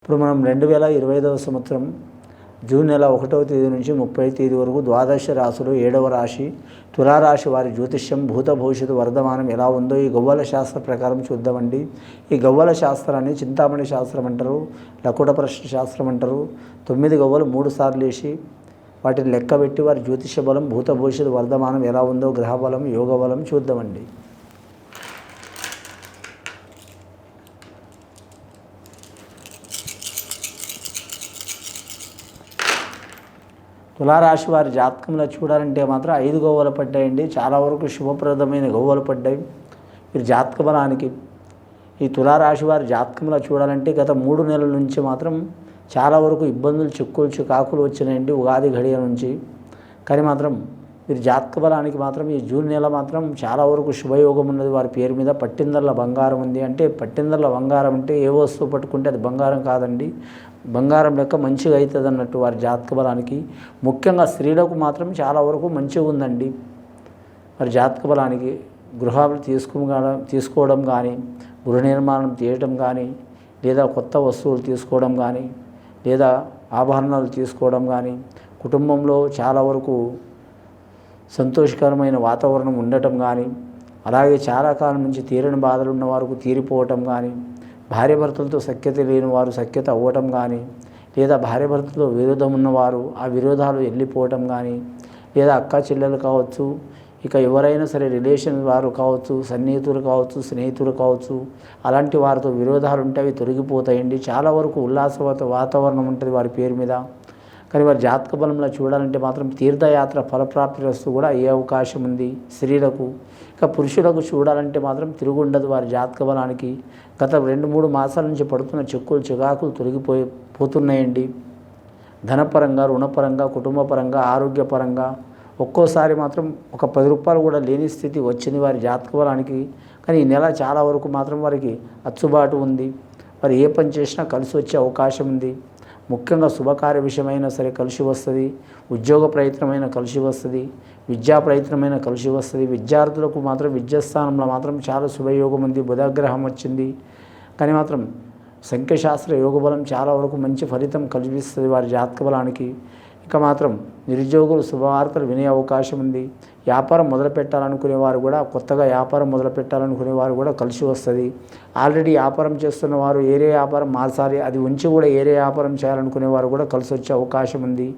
ఇప్పుడు మనం 2025వ సంవత్సరం జూన్ నెల 1వ తేదీ నుంచి 30వ తేదీ వరకు ద్వాదశ రాశులు 7వ రాశి తులారాశి వారి జ్యోతిష్యం భూత భవిష్యత్తు వర్ధమానం ఎలా ఉందో ఈ గవ్వల శాస్త్ర ప్రకారం చూద్దామండి. ఈ గవ్వల శాస్త్రాన్ని చింతామణి శాస్త్రం అంటారు, లకుట ప్రశ్న శాస్త్రం అంటారు. 9 గవ్వలు 3 సార్లు వేసి వాటిని లెక్కబెట్టి వారి జ్యోతిష్య బలం భూత భవిష్యత్తు వర్ధమానం ఎలా ఉందో గ్రహ బలం యోగ బలం చూద్దామండి. తులారాశి వారి జాతకంలో చూడాలంటే మాత్రం 5 గవ్వలు పడ్డాయండి. చాలా వరకు శుభప్రదమైన గవ్వలు పడ్డాయి వీరి జాతక బలానికి. ఈ తులారాశి వారి జాతకంలో చూడాలంటే గత 3 నెలల నుంచి మాత్రం చాలా వరకు ఇబ్బందులు చిక్కులు చికాకులు వచ్చినాయండి ఉగాది గడియ నుంచి. కానీ మాత్రం వీరి జాతక బలానికి మాత్రం ఈ జూన్ నెల మాత్రం చాలా వరకు శుభయోగం ఉన్నది. వారి పేరు మీద పట్టిందర్ల బంగారం ఉంది. అంటే పట్టిందర్ల బంగారం అంటే ఏ వస్తువు పట్టుకుంటే అది బంగారం కాదండి, బంగారం లెక్క మంచిగా అవుతుంది అన్నట్టు వారి జాతక బలానికి. ముఖ్యంగా స్త్రీలకు మాత్రం చాలా వరకు మంచిగా ఉందండి. వారి జాతక బలానికి గృహాలు తీసుకోవడం కానీ, గృహ నిర్మాణం చేయడం కానీ, లేదా కొత్త వస్తువులు తీసుకోవడం కానీ, లేదా ఆభరణాలు తీసుకోవడం కానీ, కుటుంబంలో చాలా వరకు సంతోషకరమైన వాతావరణం ఉండటం కానీ, అలాగే చాలా కాలం నుంచి తీరని బాధలు ఉన్న వారికి తీరిపోవటం కానీ, భార్యాభర్తలతో సఖ్యత లేని వారు సఖ్యత అవ్వటం కానీ, లేదా భార్యాభర్తలతో విరోధం ఉన్నవారు ఆ విరోధాలు వెళ్ళిపోవటం కానీ, లేదా అక్క చెల్లెలు కావచ్చు, ఇక ఎవరైనా సరే రిలేషన్ వారు కావచ్చు, సన్నిహితులు కావచ్చు, స్నేహితులు కావచ్చు, అలాంటి వారితో విరోధాలు ఉంటే అవి తొలగిపోతాయండి. చాలా వరకు ఉల్లాసవత వాతావరణం ఉంటుంది వారి పేరు మీద. కానీ వారి జాతక బలంలో చూడాలంటే మాత్రం తీర్థయాత్ర ఫలప్రాప్తి రస్తు కూడా అయ్యే అవకాశం ఉంది స్త్రీలకు. ఇక పురుషులకు చూడాలంటే మాత్రం తిరుగుండదు వారి జాతక బలానికి. గత 2-3 మాసాల నుంచి పడుతున్న చిక్కులు చికాకులు పోతున్నాయండి. ధనపరంగా, రుణపరంగా, కుటుంబపరంగా, ఆరోగ్యపరంగా. ఒక్కోసారి మాత్రం ఒక 10 రూపాయలు కూడా లేని స్థితి వచ్చింది వారి జాతక బలానికి. కానీ ఈ నెల చాలా వరకు మాత్రం వారికి అచ్చుబాటు ఉంది. వారు ఏ పని చేసినా కలిసి వచ్చే అవకాశం ఉంది. ముఖ్యంగా శుభకార్య విషయమైనా సరే కలిసి వస్తుంది, ఉద్యోగ ప్రయత్నమైన కలిసి వస్తుంది, విద్యా ప్రయత్నమైన కలిసి వస్తుంది. విద్యార్థులకు మాత్రం విద్యాస్థానంలో మాత్రం చాలా శుభయోగం ఉంది, బుధగ్రహం వచ్చింది. కానీ మాత్రం సంఖ్యాశాస్త్ర యోగ బలం చాలా వరకు మంచి ఫలితం కల్పిస్తుంది వారి జాతక బలానికి. ఇక మాత్రం నిరుద్యోగులు శుభవార్తలు వినే అవకాశం ఉంది. వ్యాపారం మొదలు పెట్టాలనుకునేవారు కూడా, కొత్తగా వ్యాపారం మొదలు పెట్టాలనుకునేవారు కూడా కలిసి వస్తుంది. ఆల్రెడీ వ్యాపారం చేస్తున్న వారు ఏరే వ్యాపారం మార్చాలి, అది ఉంచి కూడా ఏరే వ్యాపారం చేయాలనుకునేవారు కూడా కలిసి వచ్చే అవకాశం ఉంది.